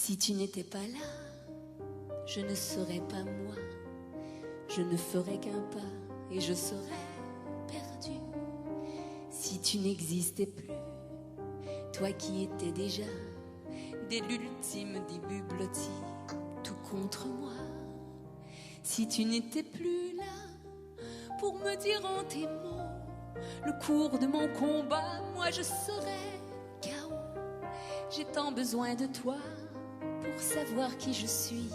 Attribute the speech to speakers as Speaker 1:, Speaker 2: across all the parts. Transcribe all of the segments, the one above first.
Speaker 1: Si tu n'étais pas là, je ne serais pas moi. Je ne ferais qu'un pas et je serais perdu. Si tu n'existais plus, toi qui étais déjà dès l'ultime début blotti, tout contre moi. Si tu n'étais plus là pour me dire en tes mots le cours de mon combat, moi je serais KO. J'ai tant besoin de toi pour savoir qui je suis.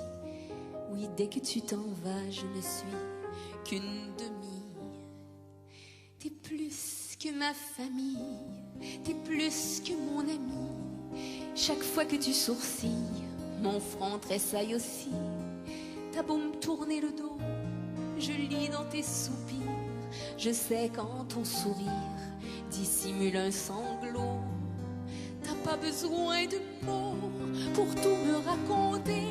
Speaker 1: Oui, dès que tu t'en vas, je ne suis qu'une demi. T'es plus que ma famille, t'es plus que mon ami. Chaque fois que tu sourcilles, mon front tressaille aussi. T'as beau me tourner le dos, je lis dans tes soupirs. Je sais quand ton sourire dissimule un sanglot. T'as pas besoin de mots pour tout me raconter.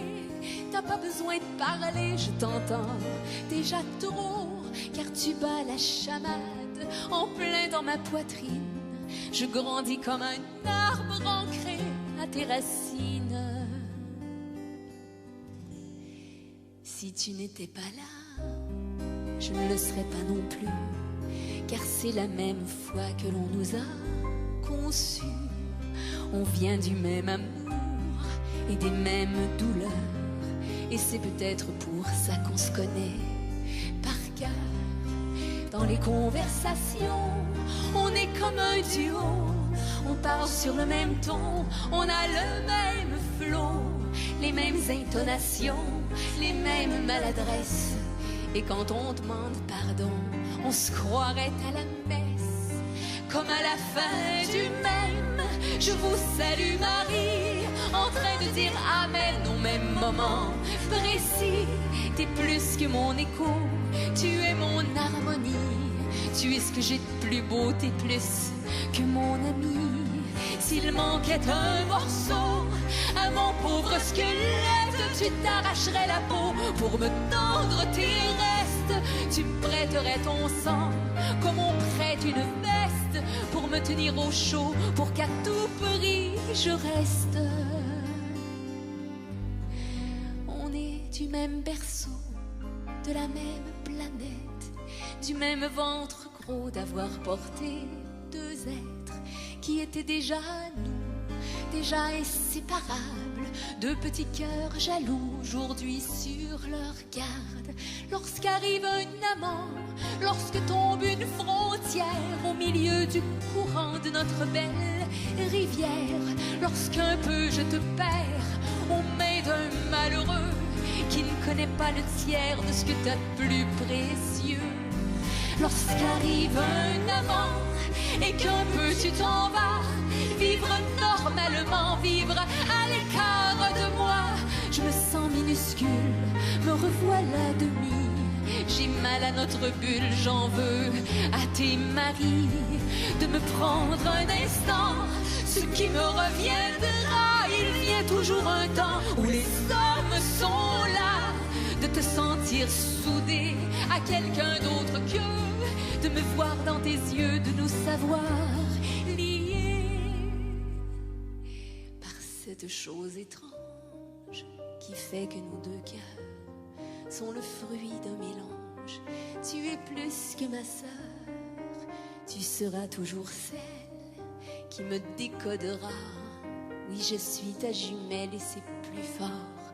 Speaker 1: T'as pas besoin de parler, je t'entends déjà trop. Car tu bats la chamade en plein dans ma poitrine. Je grandis comme un arbre ancré à tes racines. Si tu n'étais pas là, je ne le serais pas non plus. Car c'est la même foi que l'on nous a conçus. On vient du même amour et des mêmes douleurs. Et c'est peut-être pour ça qu'on se connaît par cœur. Dans les conversations, on est comme un duo. On parle sur le même ton, on a le même flot, les mêmes intonations, les mêmes maladresses. Et quand on demande pardon, on se croirait à la messe. Comme à la fin du même, je vous salue Marie, en train de dire Amen au même moment précis. T'es plus que mon écho, tu es mon harmonie. Tu es ce que j'ai de plus beau, t'es plus que mon ami. S'il manquait un morceau à mon pauvre squelette, tu t'arracherais la peau pour me tendre tes restes. Tu me prêterais ton sang comme on prête une veste pour me tenir au chaud, pour qu'à tout prix je reste. On est du même berceau, de la même planète, du même ventre gros d'avoir porté deux êtres qui étaient déjà nous, déjà inséparables, deux petits cœurs jaloux aujourd'hui sur leur garde. Lorsqu'arrive un amant, lorsque tombe une frontière au milieu du courant de notre belle rivière, lorsqu'un peu je te perds aux mains d'un malheureux qui ne connaît pas le tiers de ce que t'as de plus précieux. Lorsqu'arrive un amant et qu'un peu tu t'en vas, vivre normalement, vivre à l'écart de moi. Je me sens minuscule, me revoilà demi. J'ai mal à notre bulle, j'en veux à tes maris de me prendre un instant. Ce qui me reviendra, il vient toujours un temps où les hommes sont là. De te sentir soudé à quelqu'un d'autre que de me voir dans tes yeux, de nous savoir liés par cette chose étrange qui fait que nos deux cœurs sont le fruit d'un mélange. Tu es plus que ma sœur, tu seras toujours celle qui me décodera. Oui, je suis ta jumelle et c'est plus fort